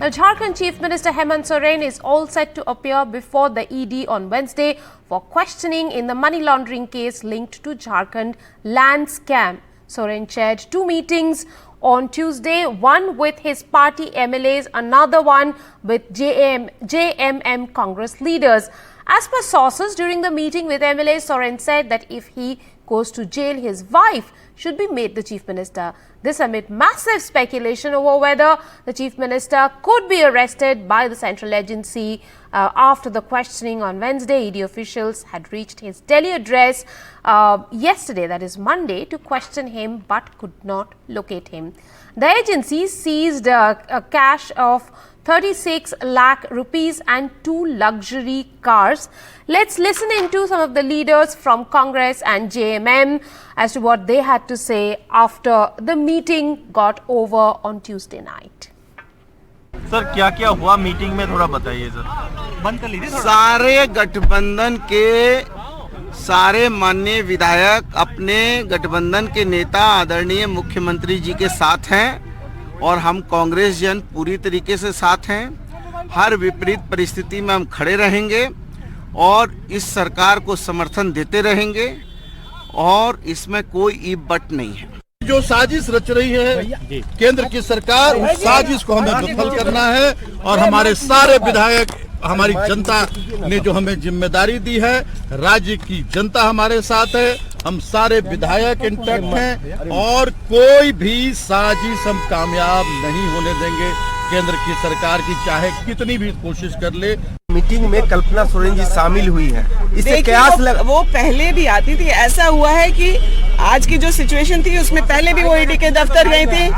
Now, Jharkhand Chief Minister Hemant Soren is all set to appear before the ED on Wednesday for questioning in the money laundering case linked to Jharkhand land scam. Soren chaired two meetings on Tuesday, one with his party MLAs, another one with JMM Congress leaders. As per sources, during the meeting with MLAs, Soren said that if he goes to jail, his wife should be made the Chief Minister. This amid massive speculation over whether the Chief Minister could be arrested by the central agency. After the questioning on Wednesday, ED officials had reached his Delhi address yesterday, that is Monday, to question him but could not locate him. The agency seized a cash of 36 lakh rupees and 2 luxury cars. Let's listen into some of the leaders from Congress and JMM as to what they had to say after the meeting got over on Tuesday night. Sir क्या क्या हुआ meeting में थोड़ा बताइए sir. बंद कर लीजिए। सारे गठबंधन के सारे माननीय विधायक अपने गठबंधन के नेता आदरणीय मुख्यमंत्री जी के साथ हैं और हम कांग्रेस जन पूरी तरीके से साथ हैं। हर विपरीत परिस्थिति में हम खड़े रहेंगे और इस सरकार को समर्थन देते रहेंगे और इसमें कोई इफ बट नहीं है। जो साजिश रच रही है केंद्र की सरकार, उस साजिश को हमें विफल करना है और हमारे सारे विधायक, हमारी जनता ने जो हमें जिम्मेदारी दी है, राज्य की जनता हमारे साथ है, हम सारे विधायक इंटैक्ट हैं और कोई भी साजिश हम कामयाब नहीं होने देंगे। केंद्र की प्रकार की चाहे कितनी भी कोशिश कर ले। मीटिंग में कल्पना सोरेन जी शामिल हुई है, इससे कयास वो पहले भी आती थी। ऐसा हुआ है कि आज की जो सिचुएशन थी उसमें पहले भी वो ईडी के दफ्तर गई थी,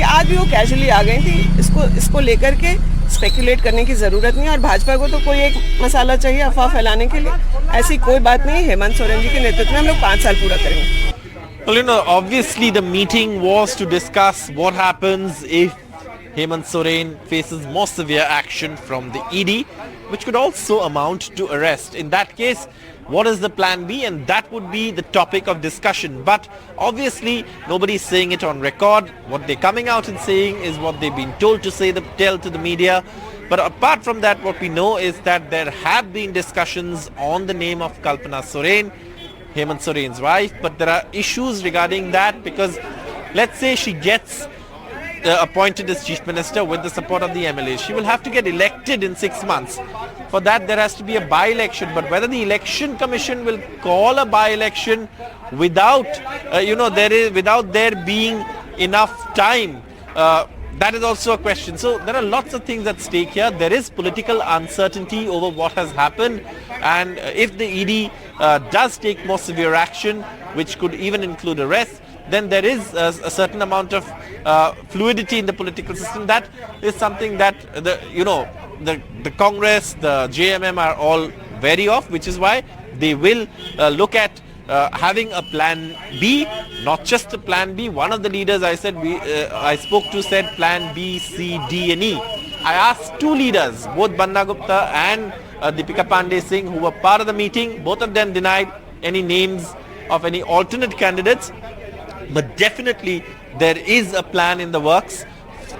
आज भी वो कैजुअली आ गई थी। इसको लेकर के स्पेकुलेट करने की जरूरत नहीं है और भाजपा को तो कोई एक मसाला चाहिए अफवाह फैलाने के लिए। ऐसी कोई बात नहीं है। हेमंत सोरेन जी के नेतृत्व में हम लोग 5 साल पूरा करेंगे। Well, you know, obviously the meeting was to discuss what happens if Hemant Soren faces more severe action from the ED, which could also amount to arrest. In that case, what is the plan B? And that would be the topic of discussion. But obviously, nobody is saying it on record. What they're coming out and saying is what they've been told to say, tell to the media. But apart from that, what we know is that there have been discussions on the name of Kalpana Soren, Hemant Soren's wife, but there are issues regarding that because let's say she gets appointed as Chief Minister with the support of the MLAs. She will have to get elected in 6 months. For that, there has to be a by-election. But whether the Election Commission will call a by-election without, without there being enough time, that is also a question. So there are lots of things at stake here. There is political uncertainty over what has happened, and if the ED does take more severe action, which could even include arrest, then there is a certain amount of fluidity in the political system. That is something that the Congress, the JMM are all wary of, which is why they will look at having a plan B, not just a plan B. One of the leaders I spoke to said plan B, C, D and E. I asked two leaders, both Banna Gupta and Deepika Pandey Singh, who were part of the meeting. Both of them denied any names of any alternate candidates. But definitely there is a plan in the works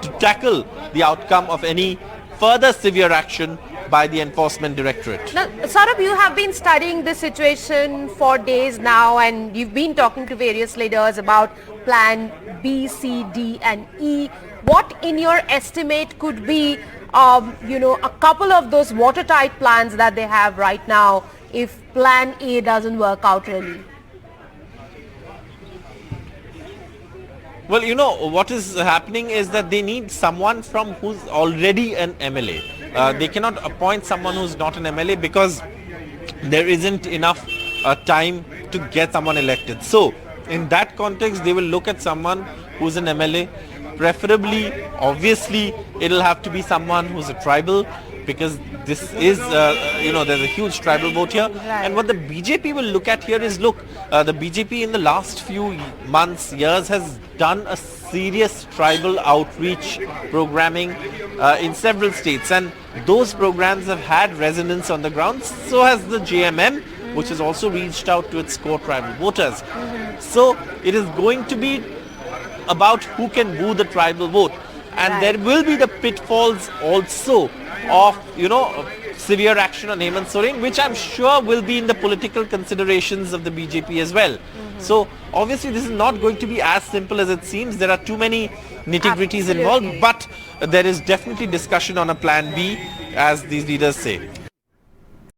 to tackle the outcome of any further severe action by the Enforcement Directorate. Now, Saurabh, you have been studying this situation for days now and you've been talking to various leaders about plan B, C, D and E. What in your estimate could be, a couple of those watertight plans that they have right now if plan A doesn't work out really? Well, what is happening is that they need someone from who's already an MLA. They cannot appoint someone who's not an MLA because there isn't enough time to get someone elected. So, in that context, they will look at someone who's an MLA. Preferably, obviously, it'll have to be someone who's a tribal because this is, there's a huge tribal vote here. Right. And what the BJP will look at here is, the BJP in the last few months, years has done a serious tribal outreach programming in several states, and those programs have had resonance on the ground. So has the JMM, which has also reached out to its core tribal voters. So it is going to be about who can woo the tribal vote. and there will be the pitfalls also of, severe action on Hemant Soren, which I'm sure will be in the political considerations of the BJP as well. So obviously this is not going to be as simple as it seems. There are too many nitty-gritties involved, but there is definitely discussion on a plan B, as these leaders say.